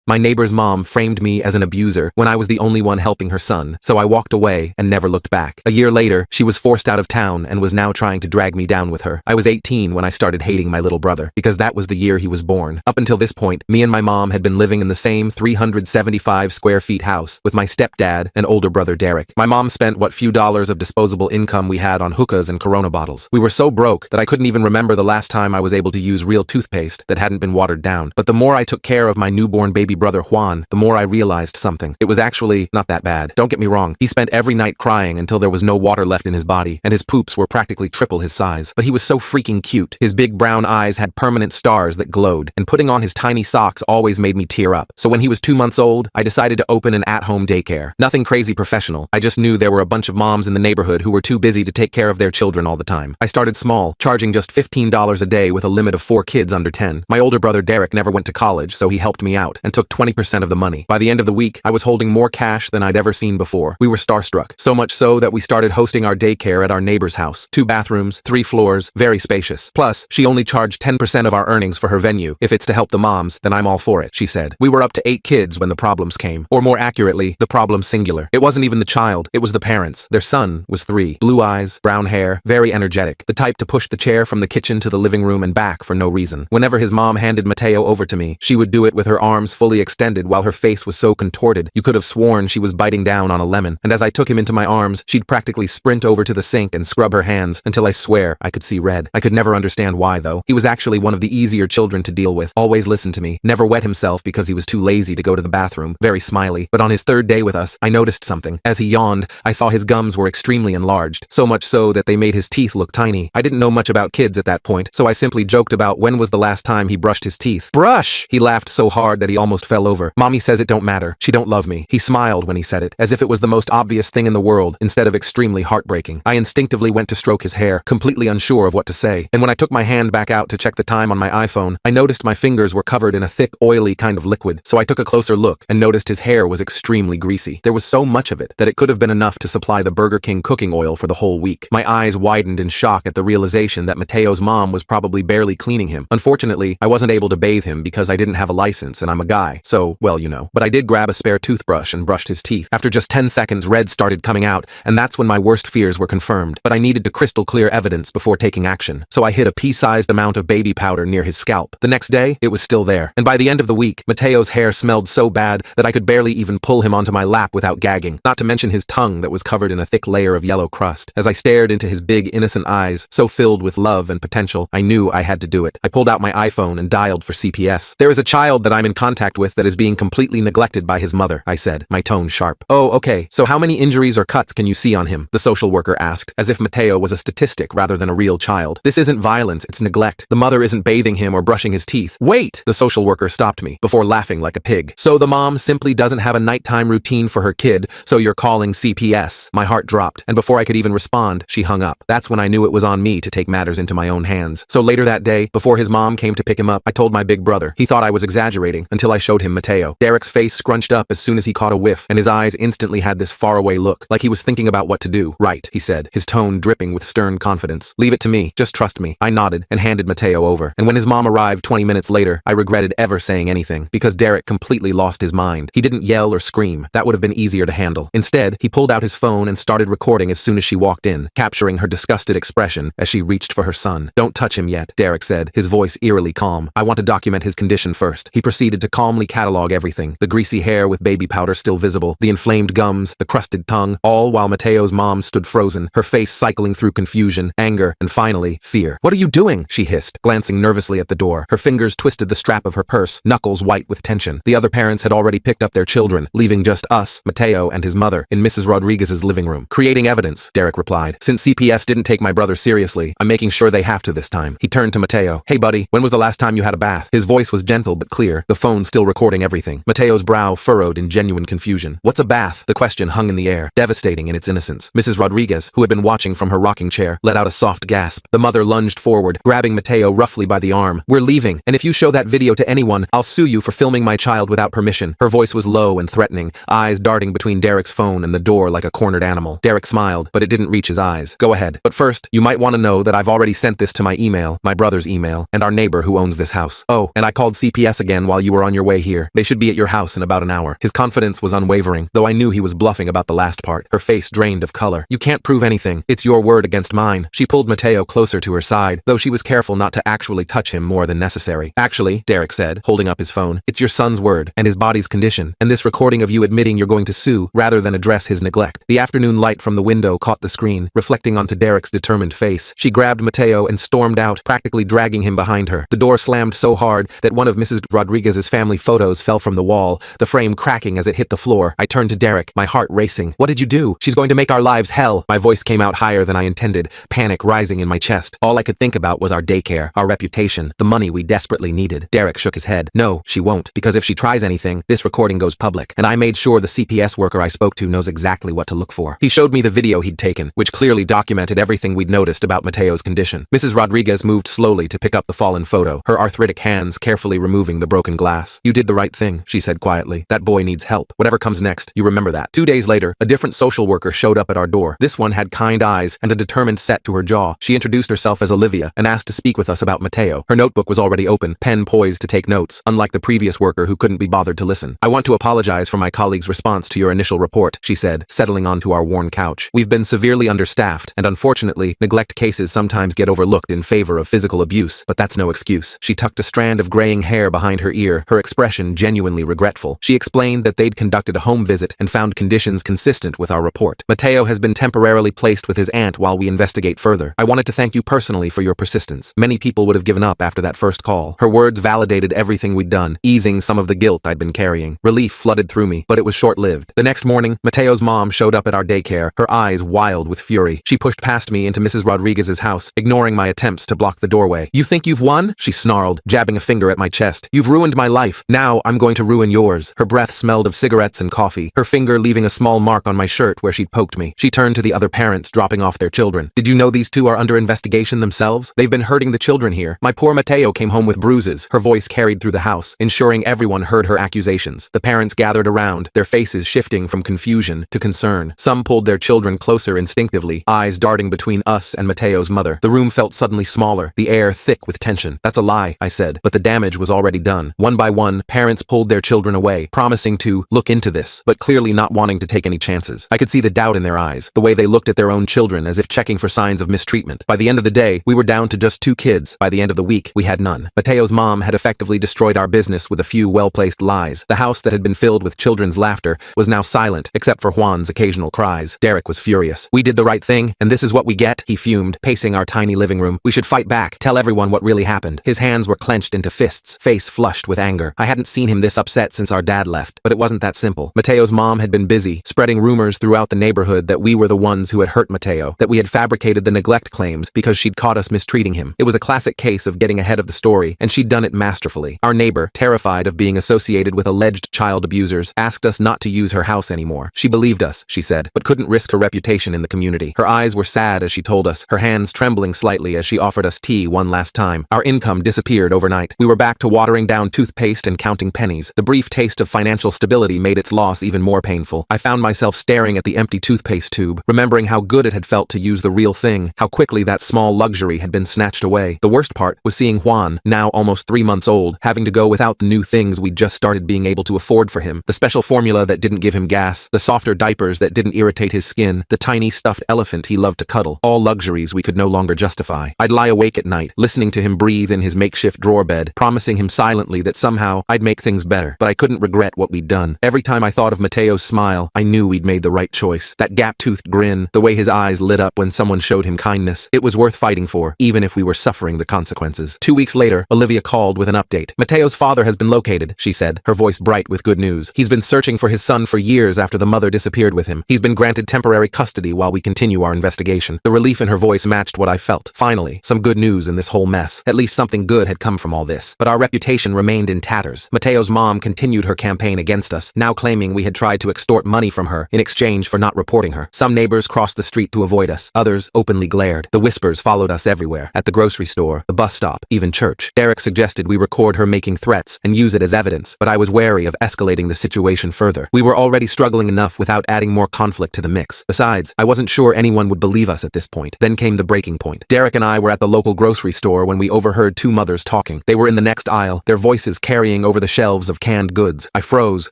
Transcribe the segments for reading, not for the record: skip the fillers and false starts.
My neighbor's mom framed me as an abuser when I was the only one helping her son, so I walked away and never looked back. A year later, she was forced out of town and was now trying to drag me down with her. I was 18 when I started hating my little brother, because that was the year he was born. Up until this point, me and my mom had been living in the same 375 square feet house with my stepdad and older brother Derek. My mom spent what few dollars of disposable income we had on hookahs and Corona bottles. We were so broke that I couldn't even remember the last time I was able to use real toothpaste that hadn't been watered down. But the more I took care of my newborn baby brother Juan, the more I realized something. It was actually not that bad. Don't get me wrong, he spent every night crying until there was no water left in his body, and his poops were practically triple his size. But he was so freaking cute. His big brown eyes had permanent stars that glowed, and putting on his tiny socks always made me tear up. So when he was 2 months old, I decided to open an at-home daycare. Nothing crazy professional. I just knew there were a bunch of moms in the neighborhood who were too busy to take care of their children all the time. I started small, charging just $15 a day with a limit of 4 kids under 10. My older brother Derek never went to college, so he helped me out and took 20% of the money. By the end of the week, I was holding more cash than I'd ever seen before. We were starstruck, so much so that we started hosting our daycare at our neighbor's house. 2 bathrooms, 3 floors, very spacious. Plus, she only charged 10% of our earnings for her venue. If it's to help the moms, then I'm all for it, she said. We were up to 8 kids when the problems came. Or more accurately, the problem singular. It wasn't even the child, it was the parents. Their son was 3. Blue eyes, brown hair, very energetic. The type to push the chair from the kitchen to the living room and back for no reason. Whenever his mom handed Mateo over to me, she would do it with her arms fully extended while her face was so contorted you could have sworn she was biting down on a lemon. And as I took him into my arms, she'd practically sprint over to the sink and scrub her hands until I swear I could see red. I could never understand why though. He was actually one of the easier children to deal with. Always listened to me, never wet himself because he was too lazy to go to the bathroom. Very smiley. But on his 3rd day with us, I noticed something. As he yawned, I saw his gums were extremely enlarged, so much so that they made his teeth look tiny. I didn't know much about kids at that point, so I simply joked about when was the last time he brushed his teeth. Brush! He laughed so hard that he almost fell over. Mommy says it don't matter. She don't love me. He smiled when he said it, as if it was the most obvious thing in the world, instead of extremely heartbreaking. I instinctively went to stroke his hair, completely unsure of what to say. And when I took my hand back out to check the time on my iPhone, I noticed my fingers were covered in a thick, oily kind of liquid. So I took a closer look and noticed his hair was extremely greasy. There was so much of it that it could have been enough to supply the Burger King cooking oil for the whole week. My eyes widened in shock at the realization that Mateo's mom was probably barely cleaning him. Unfortunately, I wasn't able to bathe him because I didn't have a license and I'm a guy, so, well, you know. But I did grab a spare toothbrush and brushed his teeth. After just 10 seconds, red started coming out, and that's when my worst fears were confirmed. But I needed to crystal clear evidence before taking action, so I hid a pea-sized amount of baby powder near his scalp. The next day, it was still there, and by the end of the week, Mateo's hair smelled so bad that I could barely even pull him onto my lap without gagging, not to mention his tongue that was covered in a thick layer of yellow crust. As I stared into his big, innocent eyes, so filled with love and potential, I knew I had to do it. I pulled out my iPhone and dialed for CPS. There is a child that I'm in contact with that is being completely neglected by his mother, I said, my tone sharp. Oh, okay, so how many injuries or cuts can you see on him? The social worker asked, as if Mateo was a statistic rather than a real child. This isn't violence, it's neglect. The mother isn't bathing him or brushing his teeth. Wait! The social worker stopped me, before laughing like a pig. So the mom simply doesn't have a nighttime routine for her kid, so you're calling CPS. My heart dropped, and before I could even respond, she hung up. That's when I knew it was on me to take matters into my own hands. So later that day, before his mom came to pick him up, I told my big brother. He thought I was exaggerating until I showed him Mateo. Derek's face scrunched up as soon as he caught a whiff, and his eyes instantly had this faraway look, like he was thinking about what to do. Right, he said, his tone dripping with stern confidence. Leave it to me, just trust me. I nodded and handed Mateo over, and when his mom arrived 20 minutes later, I regretted ever saying anything, because Derek completely lost his mind. He didn't yell or scream. That would have been easier to handle. Instead, he pulled out his phone and started recording as soon as she walked in, capturing her disgusted expression as she reached for her son. Don't touch him yet, Derek said, his voice eerily calm. I want to document his condition first. He proceeded to calmly catalog everything, the greasy hair with baby powder still visible, the inflamed gums, the crusted tongue, all while Mateo's mom stood frozen, her face cycling through confusion, anger, and finally, fear. What are you doing? She hissed, glancing nervously at the door. Her fingers twisted the strap of her purse, knuckles white with tension. The other parents had already picked up their children, leaving just us, Mateo and his mother, in Mrs. Rodriguez's living room. Creating evidence, Derek replied. Since CPS didn't take my brother seriously, I'm making sure they have to this time. He turned to Mateo. Hey buddy, when was the last time you had a bath? His voice was gentle but clear, the phone still recording everything. Mateo's brow furrowed in genuine confusion. What's a bath? The question hung in the air, devastating in its innocence. Mrs. Rodriguez, who had been watching from her rocking chair, let out a soft gasp. The mother lunged forward, grabbing Mateo roughly by the arm. We're leaving, and if you show that video to anyone, I'll sue you for filming my child without permission. Her voice was low and threatening, eyes darting between Derek's phone and the door like a cornered animal. Derek smiled, but it didn't reach his eyes. Go ahead. But first, you might want to know that I've already sent this to my email, my brother's email, and our neighbor who owns this house. Oh, and I called CPS again while you were on your way way here. They should be at your house in about an hour. His confidence was unwavering, though I knew he was bluffing about the last part. Her face drained of color. You can't prove anything. It's your word against mine. She pulled Mateo closer to her side, though she was careful not to actually touch him more than necessary. Actually, Derek said, holding up his phone, it's your son's word and his body's condition, and this recording of you admitting you're going to sue rather than address his neglect. The afternoon light from the window caught the screen, reflecting onto Derek's determined face. She grabbed Mateo and stormed out, practically dragging him behind her. The door slammed so hard that one of Mrs. Rodriguez's family photos fell from the wall, the frame cracking as it hit the floor. I turned to Derek, my heart racing. What did you do? She's going to make our lives hell. My voice came out higher than I intended, panic rising in my chest. All I could think about was our daycare, our reputation, the money we desperately needed. Derek shook his head. No, she won't, because if she tries anything, this recording goes public, and I made sure the CPS worker I spoke to knows exactly what to look for. He showed me the video he'd taken, which clearly documented everything we'd noticed about Mateo's condition. Mrs. Rodriguez moved slowly to pick up the fallen photo, her arthritic hands carefully removing the broken glass. You did the right thing, she said quietly. That boy needs help. Whatever comes next, you remember that. 2 days later, a different social worker showed up at our door. This one had kind eyes and a determined set to her jaw. She introduced herself as Olivia and asked to speak with us about Mateo. Her notebook was already open, pen poised to take notes, unlike the previous worker who couldn't be bothered to listen. I want to apologize for my colleague's response to your initial report, she said, settling onto our worn couch. We've been severely understaffed, and unfortunately, neglect cases sometimes get overlooked in favor of physical abuse, but that's no excuse. She tucked a strand of graying hair behind her ear, her expression genuinely regretful. She explained that they'd conducted a home visit and found conditions consistent with our report. Mateo has been temporarily placed with his aunt while we investigate further. I wanted to thank you personally for your persistence. Many people would have given up after that first call. Her words validated everything we'd done, easing some of the guilt I'd been carrying. Relief flooded through me, but it was short-lived. The next morning, Mateo's mom showed up at our daycare, her eyes wild with fury. She pushed past me into Mrs. Rodriguez's house, ignoring my attempts to block the doorway. You think you've won? She snarled, jabbing a finger at my chest. You've ruined my life. Now I'm going to ruin yours. Her breath smelled of cigarettes and coffee, her finger leaving a small mark on my shirt where she'd poked me. She turned to the other parents, dropping off their children. Did you know these two are under investigation themselves? They've been hurting the children here. My poor Mateo came home with bruises. Her voice carried through the house, ensuring everyone heard her accusations. The parents gathered around, their faces shifting from confusion to concern. Some pulled their children closer instinctively, eyes darting between us and Mateo's mother. The room felt suddenly smaller, the air thick with tension. That's a lie, I said, but the damage was already done. One by one, parents pulled their children away, promising to look into this, but clearly not wanting to take any chances. I could see the doubt in their eyes, the way they looked at their own children as if checking for signs of mistreatment. By the end of the day, we were down to just 2 kids. By the end of the week, we had none. Mateo's mom had effectively destroyed our business with a few well-placed lies. The house that had been filled with children's laughter was now silent, except for Juan's occasional cries. Derek was furious. We did the right thing, and this is what we get, he fumed, pacing our tiny living room. We should fight back, tell everyone what really happened. His hands were clenched into fists, face flushed with anger. I hadn't seen him this upset since our dad left, but it wasn't that simple. Mateo's mom had been busy, spreading rumors throughout the neighborhood that we were the ones who had hurt Mateo, that we had fabricated the neglect claims because she'd caught us mistreating him. It was a classic case of getting ahead of the story, and she'd done it masterfully. Our neighbor, terrified of being associated with alleged child abusers, asked us not to use her house anymore. She believed us, she said, but couldn't risk her reputation in the community. Her eyes were sad as she told us, her hands trembling slightly as she offered us tea one last time. Our income disappeared overnight. We were back to watering down toothpaste and counting pennies. The brief taste of financial stability made its loss even more painful. I found myself staring at the empty toothpaste tube, remembering how good it had felt to use the real thing, how quickly that small luxury had been snatched away. The worst part was seeing Juan, now almost 3 months old, having to go without the new things we'd just started being able to afford for him. The special formula that didn't give him gas, the softer diapers that didn't irritate his skin, the tiny stuffed elephant he loved to cuddle, all luxuries we could no longer justify. I'd lie awake at night, listening to him breathe in his makeshift drawer bed, promising him silently that somehow I'd make things better, but I couldn't regret what we'd done. Every time I thought of Mateo's smile, I knew we'd made the right choice. That gap-toothed grin, the way his eyes lit up when someone showed him kindness, it was worth fighting for, even if we were suffering the consequences. 2 weeks later, Olivia called with an update. Mateo's father has been located, she said, her voice bright with good news. He's been searching for his son for years after the mother disappeared with him. He's been granted temporary custody while we continue our investigation. The relief in her voice matched what I felt. Finally, some good news in this whole mess. At least something good had come from all this. But our reputation remained in tatters. Mateo's mom continued her campaign against us, now claiming we had tried to extort money from her in exchange for not reporting her. Some neighbors crossed the street to avoid us. Others openly glared. The whispers followed us everywhere. At the grocery store, the bus stop, even church. Derek suggested we record her making threats and use it as evidence, but I was wary of escalating the situation further. We were already struggling enough without adding more conflict to the mix. Besides, I wasn't sure anyone would believe us at this point. Then came the breaking point. Derek and I were at the local grocery store when we overheard 2 mothers talking. They were in the next aisle, their voices carrying over the shelves of canned goods. I froze,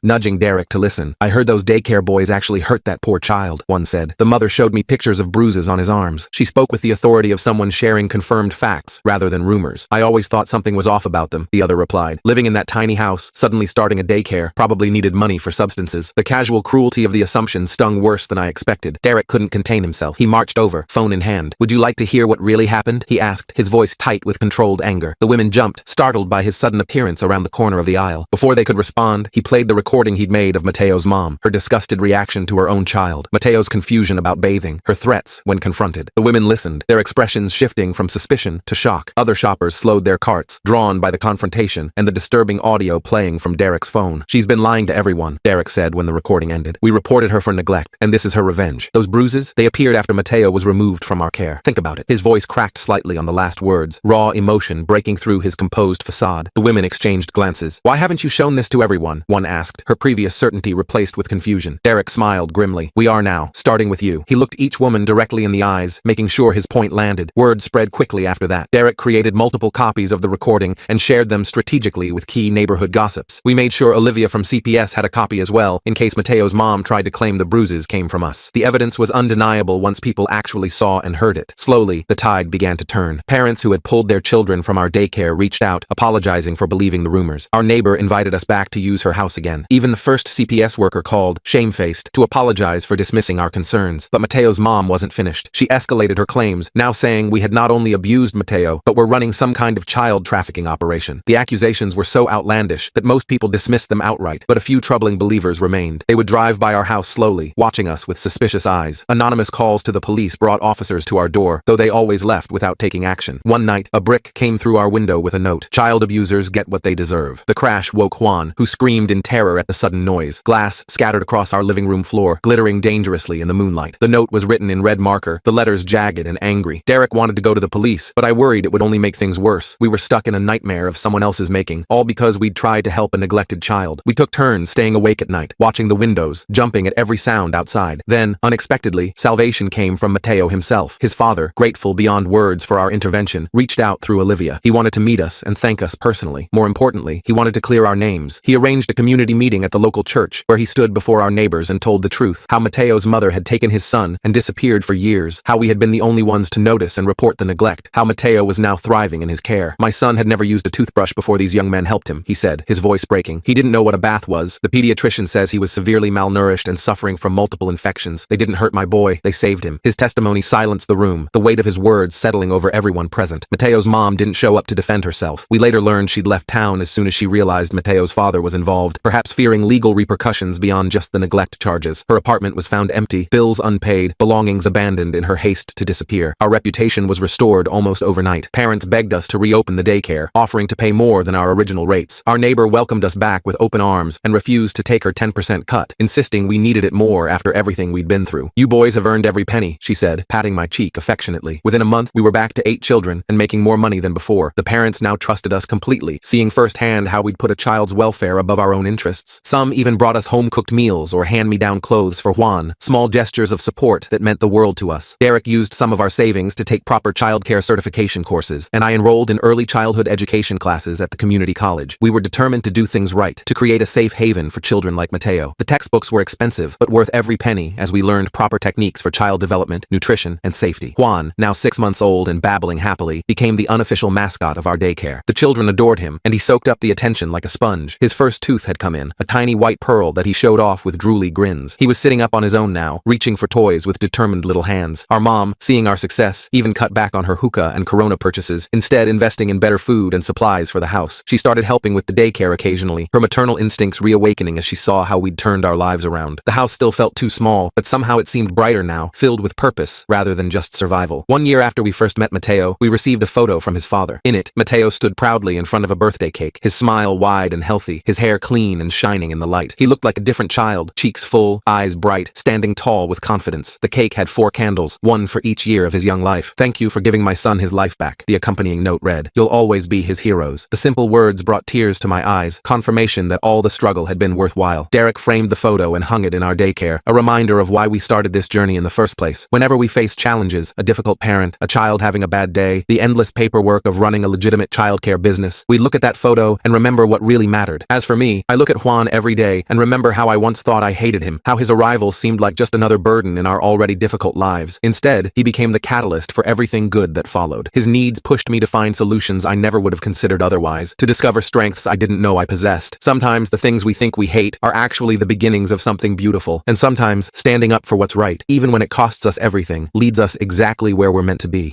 nudging Derek to listen. I heard those daycare boys actually hurt that poor child, one said. The mother showed me pictures of bruises on his arms. She spoke with the authority of someone sharing confirmed facts, rather than rumors. I always thought something was off about them, the other replied. Living in that tiny house, suddenly starting a daycare, probably needed money for substances. The casual cruelty of the assumption stung worse than I expected. Derek couldn't contain himself. He marched over, phone in hand. Would you like to hear what really happened? He asked, his voice tight with controlled anger. The women jumped, startled by his sudden appearance around the corner of the aisle. Before they could respond, he played the recording he'd made of Mateo's mom, her disgusted reaction to her own child, Mateo's confusion about bathing, her threats when confronted. The women listened, their expressions shifting from suspicion to shock. Other shoppers slowed their carts, drawn by the confrontation and the disturbing audio playing from Derek's phone. She's been lying to everyone, Derek said when the recording ended. We reported her for neglect, and this is her revenge. Those bruises, they appeared after Mateo was removed from our care. Think about it. His voice cracked slightly on the last words, raw emotion breaking through his composed facade. The women exchanged glances. Why haven't you shown this to everyone? One asked, her previous certainty replaced with confusion. Derek smiled grimly. We are now, starting with you. He looked each woman directly in the eyes, making sure his point landed. Word spread quickly after that. Derek created multiple copies of the recording and shared them strategically with key neighborhood gossips. We made sure Olivia from CPS had a copy as well, in case Mateo's mom tried to claim the bruises came from us. The evidence was undeniable once people actually saw and heard it. Slowly, the tide began to turn. Parents who had pulled their children from our daycare reached out, apologizing for believing the rumors. Our neighbor invited us back to use her house again. Even the first CPS worker called, shamefaced, to apologize for dismissing our concerns. But Mateo's mom wasn't finished. She escalated her claims, now saying we had not only abused Mateo, but were running some kind of child trafficking operation. The accusations were so outlandish that most people dismissed them outright, but a few troubling believers remained. They would drive by our house slowly, watching us with suspicious eyes. Anonymous calls to the police brought officers to our door, though they always left without taking action. One night, a brick came through our window with a note. Child abusers get what they deserve. The crash woke Juan, who screamed in terror at the sudden noise. Glass scattered across our living room floor, glittering dangerously in the moonlight. The note was written in red marker, the letters jagged and angry. Derek wanted to go to the police, but I worried it would only make things worse. We were stuck in a nightmare of someone else's making, all because we'd tried to help a neglected child. We took turns staying awake at night, watching the windows, jumping at every sound outside. Then, unexpectedly, salvation came from Mateo himself. His father, grateful beyond words for our intervention, reached out through Olivia. He wanted to meet us and thank us personally. More importantly, he wanted to clear our names. He arranged a community meeting at the local church, where he stood before our neighbors and told the truth. How Mateo's mother had taken his son and disappeared for years. How we had been the only ones to notice and report the neglect. How Mateo was now thriving in his care. My son had never used a toothbrush before these young men helped him, he said, his voice breaking. He didn't know what a bath was. The pediatrician says he was severely malnourished and suffering from multiple infections. They didn't hurt my boy. They saved him. His testimony silenced the room, the weight of his words settling over everyone present. Mateo's mom didn't show up to defend herself. We later learned she'd left town as soon as she realized Mateo's father was involved, perhaps fearing legal repercussions beyond just the neglect charges. Her apartment was found empty, bills unpaid, belongings abandoned in her haste to disappear. Our reputation was restored almost overnight. Parents begged us to reopen the daycare, offering to pay more than our original rates. Our neighbor welcomed us back with open arms and refused to take her 10% cut, insisting we needed it more after everything we'd been through. You boys have earned every penny, she said, patting my cheek affectionately. Within a month, we were back to 8 children and making more money than before. The parents now trusted us completely, seeing firsthand how we'd put a child's welfare above our own interests. Some even brought us home-cooked meals or hand-me-down clothes for Juan, small gestures of support that meant the world to us. Derek used some of our savings to take proper childcare certification courses, and I enrolled in early childhood education classes at the community college. We were determined to do things right, to create a safe haven for children like Mateo. The textbooks were expensive, but worth every penny as we learned proper techniques for child development, nutrition, and safety. Juan, now 6 months old and babbling happily, became the unofficial mascot of our daycare. The children adored him, and he soaked up the attention like a sponge. His first tooth had come in, a tiny white pearl that he showed off with drooly grins. He was sitting up on his own now, reaching for toys with determined little hands. Our mom, seeing our success, even cut back on her hookah and Corona purchases, instead investing in better food and supplies for the house. She started helping with the daycare occasionally, her maternal instincts reawakening as she saw how we'd turned our lives around. The house still felt too small, but somehow it seemed brighter now, filled with purpose rather than just survival. 1 year after we first met Mateo, we received a photo from his father. In it, Mateo stood proudly in front of a birthday cake, his smile wide and healthy, his hair clean and shining in the light. He looked like a different child, cheeks full, eyes bright, standing tall with confidence. The cake had 4 candles, one for each year of his young life. Thank you for giving my son his life back, the accompanying note read. You'll always be his heroes. The simple words brought tears to my eyes, confirmation that all the struggle had been worthwhile. Derek framed the photo and hung it in our daycare, a reminder of why we started this journey in the first place. Whenever we faced challenges, a difficult parent, a child having a bad day, the endless paperwork of running a legitimate childcare business, we'd look at that photo and remember remember what really mattered. As for me, I look at Juan every day and remember how I once thought I hated him, how his arrival seemed like just another burden in our already difficult lives. Instead, he became the catalyst for everything good that followed. His needs pushed me to find solutions I never would have considered otherwise, to discover strengths I didn't know I possessed. Sometimes the things we think we hate are actually the beginnings of something beautiful, and sometimes standing up for what's right, even when it costs us everything, leads us exactly where we're meant to be.